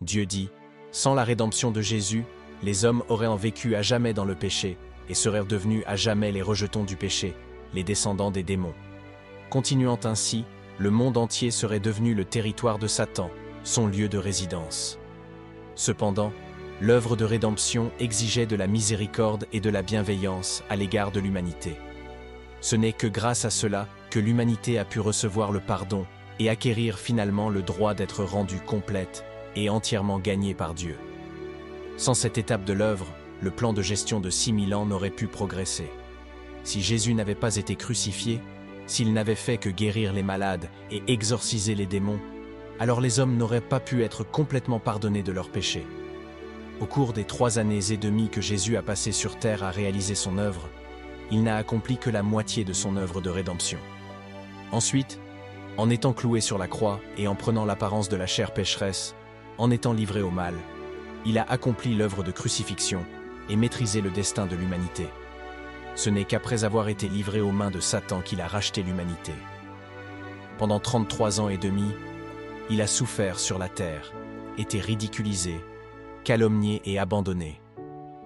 Dieu dit, sans la rédemption de Jésus, les hommes auraient en vécu à jamais dans le péché et seraient devenus à jamais les rejetons du péché, les descendants des démons. Continuant ainsi, le monde entier serait devenu le territoire de Satan, son lieu de résidence. Cependant, l'œuvre de rédemption exigeait de la miséricorde et de la bienveillance à l'égard de l'humanité. Ce n'est que grâce à cela que l'humanité a pu recevoir le pardon et acquérir finalement le droit d'être rendue complète et entièrement gagnée par Dieu. Sans cette étape de l'œuvre, le plan de gestion de 6000 ans n'aurait pu progresser. Si Jésus n'avait pas été crucifié, s'il n'avait fait que guérir les malades et exorciser les démons, alors les hommes n'auraient pas pu être complètement pardonnés de leurs péchés. Au cours des 3 années et demie que Jésus a passé sur terre à réaliser son œuvre, il n'a accompli que la moitié de son œuvre de rédemption. Ensuite, en étant cloué sur la croix et en prenant l'apparence de la chair pécheresse, en étant livré au mal, il a accompli l'œuvre de crucifixion et maîtrisé le destin de l'humanité. Ce n'est qu'après avoir été livré aux mains de Satan qu'il a racheté l'humanité. Pendant 33 ans et demi, il a souffert sur la terre, été ridiculisé, calomnié et abandonné,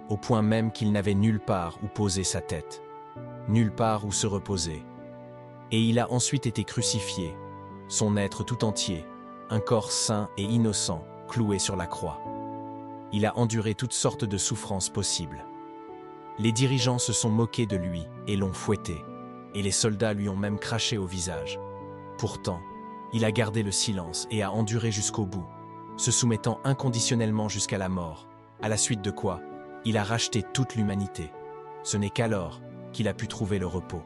au point même qu'il n'avait nulle part où poser sa tête, nulle part où se reposer. Et il a ensuite été crucifié, son être tout entier, un corps saint et innocent, cloué sur la croix. Il a enduré toutes sortes de souffrances possibles. Les dirigeants se sont moqués de lui et l'ont fouetté, et les soldats lui ont même craché au visage. Pourtant, il a gardé le silence et a enduré jusqu'au bout, se soumettant inconditionnellement jusqu'à la mort, à la suite de quoi, il a racheté toute l'humanité. Ce n'est qu'alors qu'il a pu trouver le repos.